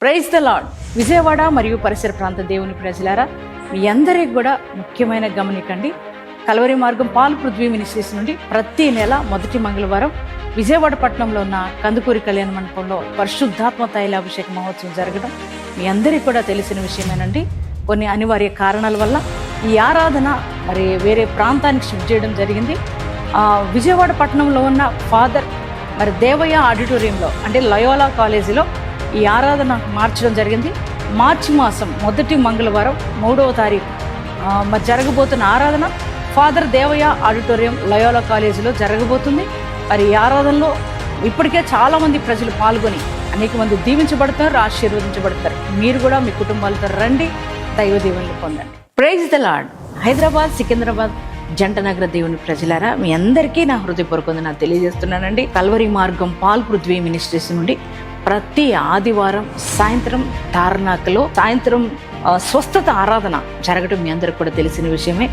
Praise the lord. Vijayawada మరియు పరిసర ప్రాంత దేవుని ప్రజలారా, మీ అందరికి కూడా ముఖ్యమైన గమనికండి. కల్వరి మార్గం పాల్ పృథ్వీ మినిస్ట్రీస్ నుండి ప్రతి నెల మొదటి మంగళవారం విజయవాడ పట్టణంలో ఉన్న కందుకూరి కళ్యాణ మండపంలో పరిశుద్ధాత్మ తైలాభిషేక మహోత్సవం జరగడం మీ అందరికీ కూడా తెలిసిన విషయమేనండి. కొన్ని అనివార్య కారణాల వల్ల ఈ ఆరాధన మరి వేరే ప్రాంతానికి షిఫ్ట్ చేయడం జరిగింది. విజయవాడ పట్టణంలో ఉన్న ఫాదర్ మరి దేవయ్య ఆడిటోరియంలో అంటే లయోలా కాలేజీలో ఈ ఆరాధన మార్చడం జరిగింది. మార్చి మాసం మొదటి మంగళవారం 3వ తారీఖు మరి జరగబోతున్న ఆరాధన ఫాదర్ దేవయ్య ఆడిటోరియం లయోలా కాలేజీలో జరగబోతుంది. మరి ఈ ఆరాధనలో ఇప్పటికే చాలామంది ప్రజలు పాల్గొని అనేక మంది దీవించబడతారు, ఆశీర్వదించబడతారు. మీరు కూడా మీ కుటుంబాలతో రండి, దైవ దీవెనలు పొందండి. Praise the Lord. Hyderabad, Secunderabad జంట నగర దేవుని ప్రజలారా, మీ అందరికీ నా హృదయపూర్వకంగా నాకు తెలియజేస్తున్నానండి. కల్వరి మార్గం పాల్ పృథ్వీ మినిస్ట్రీస్ నుండి ప్రతి ఆదివారం సాయంత్రం తార్నాకలో సాయంత్రం స్వస్థత ఆరాధన జరగడం మీ అందరికి కూడా తెలిసిన విషయమే.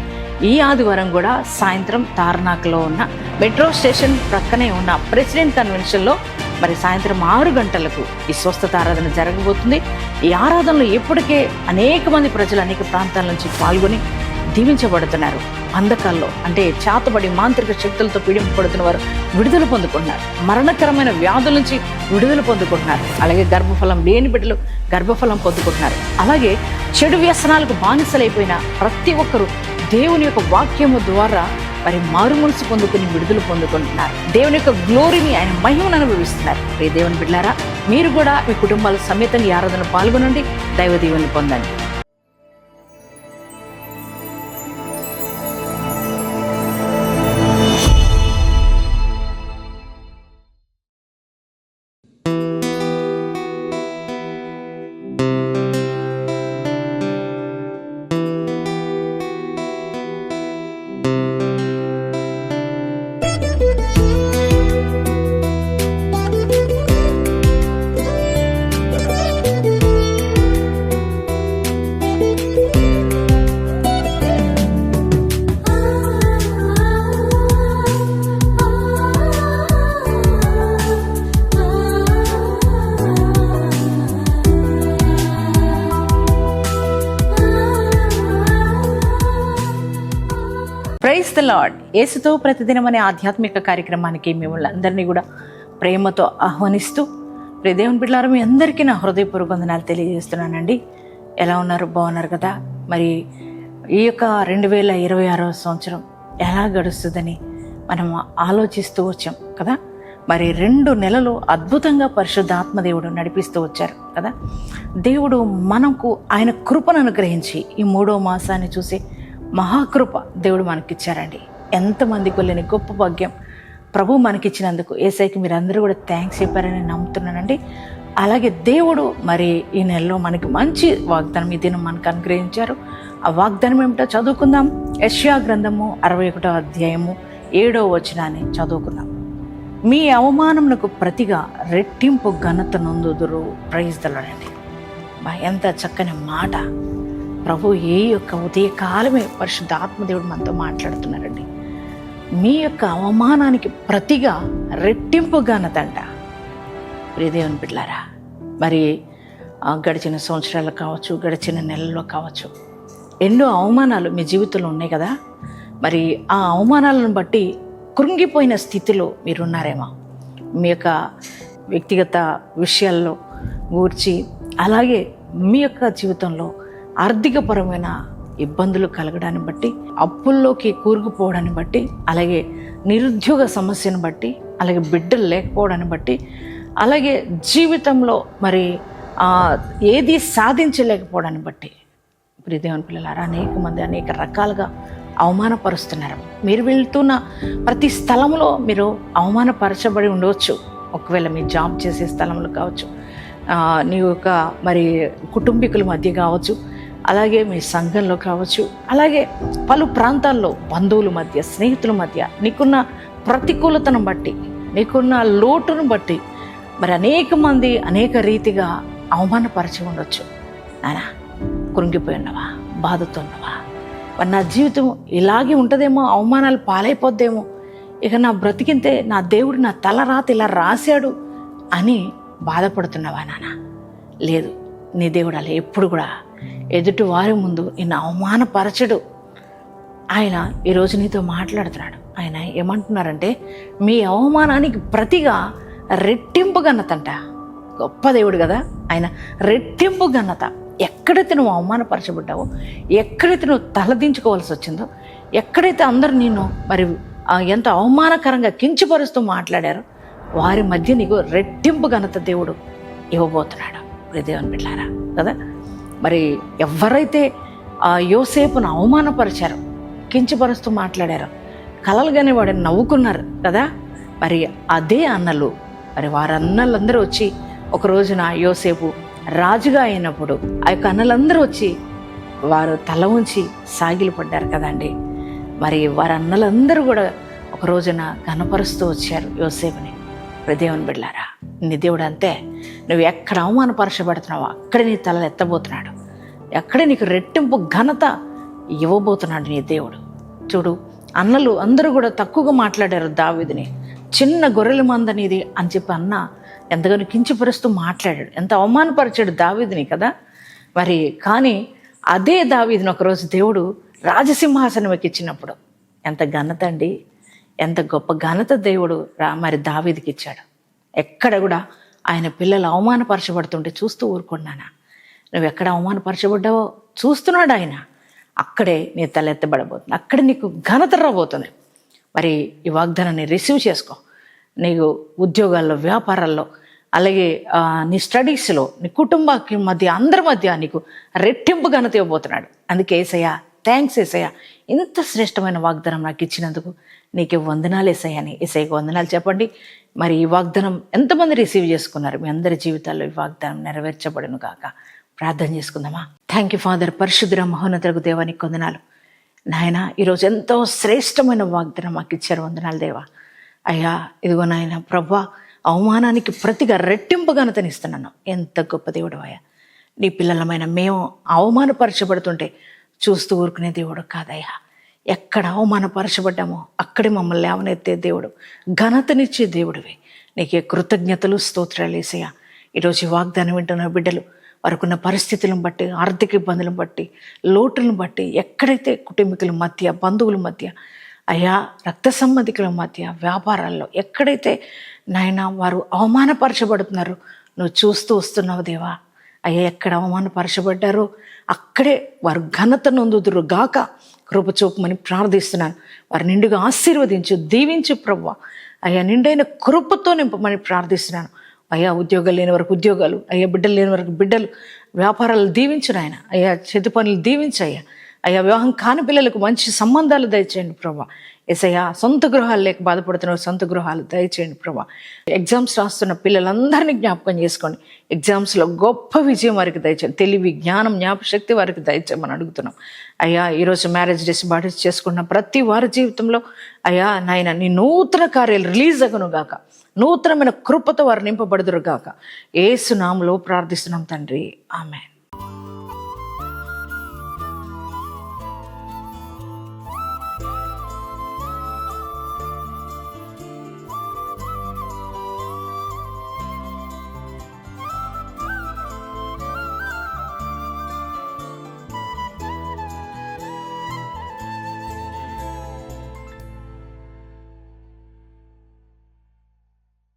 ఈ ఆదివారం కూడా సాయంత్రం తార్నాకలో ఉన్న మెట్రో స్టేషన్ ప్రక్కనే ఉన్న ప్రెసిడెంట్ కన్వెన్షన్లో మరి సాయంత్రం 6 గంటలకు ఈ స్వస్థత ఆరాధన జరగబోతుంది. ఈ ఆరాధనలో ఇప్పటికే అనేక మంది ప్రజలు అనేక ప్రాంతాల నుంచి పాల్గొని దీవించబడుతున్నారు. బంధకాల్లో అంటే చేతబడి మాంత్రిక శక్తులతో పీడింపబడుతున్న వారు విడుదల పొందుకుంటున్నారు. మరణకరమైన వ్యాధుల నుంచి విడుదల పొందుకుంటున్నారు. అలాగే గర్భఫలం లేని బిడ్డలు గర్భఫలం పొందుకుంటున్నారు. అలాగే చెడు వ్యసనాలకు బానిసలైపోయిన ప్రతి ఒక్కరూ దేవుని యొక్క వాక్యము ద్వారా మరి మారుమనసు పొందుకుని విడుదల పొందుకుంటున్నారు. దేవుని యొక్క గ్లోరీని, ఆయన మహిమను అనుభవిస్తున్నారు. ప్రియ దేవుని బిడ్డలారా, మీరు కూడా మీ కుటుంబాల సమేతంగా ఈ ఆరాధనలో పాల్గొనండి, దైవ దీవెనలు పొందండి. Praise the Lord. యేసుతో ప్రతిదినం అనే ఆధ్యాత్మిక కార్యక్రమానికి మిమ్మల్ని అందరినీ కూడా ప్రేమతో ఆహ్వానిస్తూ, ప్రియ దేవుని బిడ్డలారా, మీ అందరికీ నా హృదయపూర్వక వందనాలు తెలియజేస్తున్నానండి. ఎలా ఉన్నారు? బాగున్నారు కదా? మరి ఈ యొక్క 2026వ సంవత్సరం ఎలా గడుస్తుందని మనం ఆలోచిస్తూ వచ్చాం కదా. మరి 2 నెలలు అద్భుతంగా పరిశుద్ధాత్మదేవుడు నడిపిస్తూ వచ్చారు కదా. దేవుడు మనకు ఆయన కృపను అనుగ్రహించి ఈ 3వ మాసాన్ని చూసి మహాకృప దేవుడు మనకిచ్చారండి. ఎంతమందికి వెళ్ళని గొప్ప భాగ్యం ప్రభు మనకిచ్చినందుకు యేసయ్యకి మీరు అందరూ కూడా థ్యాంక్స్ చెప్పారని నమ్ముతున్నానండి. అలాగే దేవుడు మరి ఈ నెలలో మనకి మంచి వాగ్దానం ఈ దినం మనకు అనుగ్రహించారు. ఆ వాగ్దానం ఏమిటో చదువుకుందాం. యెషయా గ్రంథము 61వ అధ్యాయము 7వ వచనాన్ని చదువుకుందాం. మీ అవమానమునకు ప్రతిగా రెట్టింపు ఘనత నొందుదురు. ప్రైజ్ ద లార్డ్ అండి. ఎంత చక్కని మాట. ప్రభు ఏ యొక్క ఉదయకాలమే పరిశుద్ధ ఆత్మదేవుడు మనతో మాట్లాడుతున్నారండి. మీ యొక్క అవమానానికి ప్రతిగా రెట్టింపు ఘనతంట. ప్రియదేవుని బిడ్డలారా, మరి గడిచిన సంవత్సరాలు కావచ్చు, గడిచిన నెలల్లో కావచ్చు, ఎన్నో అవమానాలు మీ జీవితంలో ఉన్నాయి కదా. మరి ఆ అవమానాలను బట్టి కృంగిపోయిన స్థితిలో మీరున్నారేమో. మీ యొక్క వ్యక్తిగత విషయాల్లో గూర్చి, అలాగే మీ యొక్క జీవితంలో ఆర్థికపరమైన ఇబ్బందులు కలగడాన్ని బట్టి, అప్పుల్లోకి కూరుకుపోవడాన్ని బట్టి, అలాగే నిరుద్యోగ సమస్యను బట్టి, అలాగే బిడ్డలు లేకపోవడాన్ని బట్టి, అలాగే జీవితంలో మరి ఏది సాధించలేకపోవడాన్ని బట్టి, ప్రియ దేవుని పిల్లలారా, అనేక మంది అనేక రకాలుగా అవమానపరుస్తున్నారు. మీరు వెళ్తున్న ప్రతి స్థలంలో మీరు అవమానపరచబడి ఉండవచ్చు. ఒకవేళ మీ జాబ్ చేసే స్థలంలో కావచ్చు, నీ యొక్క మరి కుటుంబీకుల మధ్య కావచ్చు, అలాగే మీ సంఘంలో కావచ్చు, అలాగే పలు ప్రాంతాల్లో బంధువుల మధ్య, స్నేహితుల మధ్య నీకున్న ప్రతికూలతను బట్టి, నీకున్న లోటును బట్టి మరి అనేక మంది అనేక రీతిగా అవమానపరిచి ఉండొచ్చు. నానా, కృంగిపోయి ఉన్నవా? బాధతో ఉన్నవా? మరి నా జీవితం ఇలాగే ఉంటుందేమో, అవమానాలు పాలైపోద్దేమో, ఇక నా బ్రతికింతే, నా దేవుడు నా తల రాత ఇలా రాశాడు అని బాధపడుతున్నావా నాన్న? లేదు. నీ దేవుడు అలా ఎప్పుడు కూడా ఎదుటి వారి ముందు నిన్ను అవమానపరచడు. ఆయన ఈరోజు నీతో మాట్లాడుతున్నాడు. ఆయన ఏమంటున్నారంటే, మీ అవమానానికి ప్రతిగా రెట్టింపు ఘనతంట. గొప్ప దేవుడు కదా ఆయన. రెట్టింపు ఘనత. ఎక్కడైతే నువ్వు అవమానపరచబడ్డావో, ఎక్కడైతే నువ్వు తలదించుకోవాల్సి వచ్చిందో, ఎక్కడైతే అందరూ నిన్ను మరి ఎంత అవమానకరంగా కించపరుస్తూ మాట్లాడారో, వారి మధ్య నీకు రెట్టింపు ఘనత దేవుడు ఇవ్వబోతున్నాడు. దేవుని బిడ్డలారా కదా. మరి ఎవరైతే యోసేపును అవమానపరిచారో, కించపరుస్తూ మాట్లాడారో, కలలుగానే వాడిని నవ్వుకున్నారు కదా. మరి అదే అన్నలు, మరి వారి అన్నలందరూ వచ్చి ఒక రోజున యోసేపు రాజుగా అయినప్పుడు ఆ యొక్క అన్నలందరూ వచ్చి వారు తల ఉంచి సాగిలపడ్డారు కదండి. మరి వారి అన్నలందరూ కూడా ఒక రోజున ఘనపరుస్తూ వచ్చారు యోసేపుని. దేవుని బిడ్డలారా, నీ దేవుడు అంతే. నువ్వు ఎక్కడ అవమానపరచబడుతున్నావో అక్కడే నీ తలలు ఎత్తబోతున్నాడు. ఎక్కడే నీకు రెట్టింపు ఘనత ఇవ్వబోతున్నాడు నీ దేవుడు. చూడు, అన్నలు అందరూ కూడా తక్కువగా మాట్లాడారు దావీదుని. చిన్న గొర్రెల మంద నీది అని చెప్పి అన్న ఎంతగానో కించపరుస్తూ మాట్లాడాడు, ఎంత అవమానపరిచాడు దావీదుని కదా. మరి కానీ అదే దావీదుని ఒకరోజు దేవుడు రాజసింహాసనం ఎక్కించినప్పుడు ఎంత ఘనత అండి, ఎంత గొప్ప ఘనత దేవుడు మరి దావీదుకి ఇచ్చాడు. ఎక్కడ కూడా ఆయన పిల్లలు అవమానపరచబడుతుంటే చూస్తూ ఊరుకున్నానా? నువ్వు ఎక్కడ అవమానపరచబడ్డావో చూస్తున్నాడు ఆయన. అక్కడే నీ తలెత్తబడబోతుంది, అక్కడే నీకు ఘనత రాబోతుంది. మరి ఈ వాగ్దానాన్ని రిసీవ్ చేసుకో. నీకు ఉద్యోగాల్లో, వ్యాపారాల్లో, అలాగే నీ స్టడీస్లో, నీ కుటుంబానికి మధ్య, అందరి మధ్య నీకు రెట్టింపు ఘనత ఇవ్వబోతున్నాడు. అందుకే యేసయ్య, థ్యాంక్స్ యేసయ్య, ఇంత శ్రేష్టమైన వాగ్దానం నాకు ఇచ్చినందుకు నీకు వందనాలు యేసయ్య అని యేసయ్యకు వందనాలు చెప్పండి. మరి ఈ వాగ్దానం ఎంతమంది రిసీవ్ చేసుకున్నారు? మీ అందరి జీవితాల్లో ఈ వాగ్దానం నెరవేర్చబడును గాక. ప్రార్థన చేసుకుందామా? Thank you father. పరిశుద్ధుర మహోన్నతులకు దేవానికి వందనాలు నాయన. ఈరోజు ఎంతో శ్రేష్టమైన వాగ్దానం మాకు ఇచ్చారు. వందనాలు దేవా. అయ్యా ఇదిగో నాయన ప్రభా, అవమానానికి ప్రతిగా రెట్టింపు ఘనతనిస్తున్నాను. ఎంత గొప్ప దేవుడు అయ్యా. నీ పిల్లలమైన మేము అవమానపరచబడుతుంటే చూస్తూ ఊరుకునే దేవుడు కాదయ్యా. ఎక్కడ అవమానపరచబడ్డామో అక్కడే మమ్మల్ని లేవనెత్తే దేవుడు, ఘనతనిచ్చే దేవుడివి. నీకే కృతజ్ఞతలు, స్తోత్రాలు యేసయ్యా. ఈరోజు ఈ వాగ్దానం వింటున్న బిడ్డలు వారికున్న పరిస్థితులను బట్టి, ఆర్థిక ఇబ్బందులను బట్టి, లోటులను బట్టి, ఎక్కడైతే కుటుంబీకుల మధ్య, బంధువుల మధ్య, అయ్యా రక్త సంబంధికుల మధ్య, వ్యాపారాల్లో ఎక్కడైతే నాయన వారు అవమానపరచబడుతున్నారు నువ్వు చూస్తూ వస్తున్నావు దేవా. అయ్యా ఎక్కడ అవమానపరచబడ్డారో అక్కడే వారు ఘనత నొందుదురు గాక కృప చూపమని ప్రార్థిస్తున్నాను. వారు నిండుగా ఆశీర్వదించు, దీవించు ప్రభువా. అయ్యా నిండైన కృపతో నింపమని ప్రార్థిస్తున్నాను. అయ్యా ఉద్యోగాలు లేని వరకు ఉద్యోగాలు, అయ్యా బిడ్డలు లేని వరకు బిడ్డలు, వ్యాపారాలు దీవించు నాయన. అయ్యా చేతి పనులు దీవించయ్యా. అయ్యా వివాహం కాని పిల్లలకు మంచి సంబంధాలు దయచేయండి ప్రభా. యేసయ్యా సొంత గృహాలు లేక బాధపడుతున్న సొంత గృహాలు దయచేయండి ప్రభా. ఎగ్జామ్స్ రాస్తున్న పిల్లలందరినీ జ్ఞాపకం చేసుకోండి. ఎగ్జామ్స్లో గొప్ప విజయం వారికి దయచేయండి. తెలివి, జ్ఞానం, జ్ఞాపశక్తి వారికి దయచేయమని అడుగుతున్నాం. అయ్యా ఈరోజు మ్యారేజ్ డేస్ బాడీస్ చేసుకున్న ప్రతి వారి జీవితంలో అయ్యా నాయన నీ నూతన కార్యాలు రిలీజ్ అగును గాక. నూతనమైన కృపతో వారు నింపబడుదురు గాక. యేసు నామములో ప్రార్థిస్తున్నాం తండ్రి, ఆమేన్.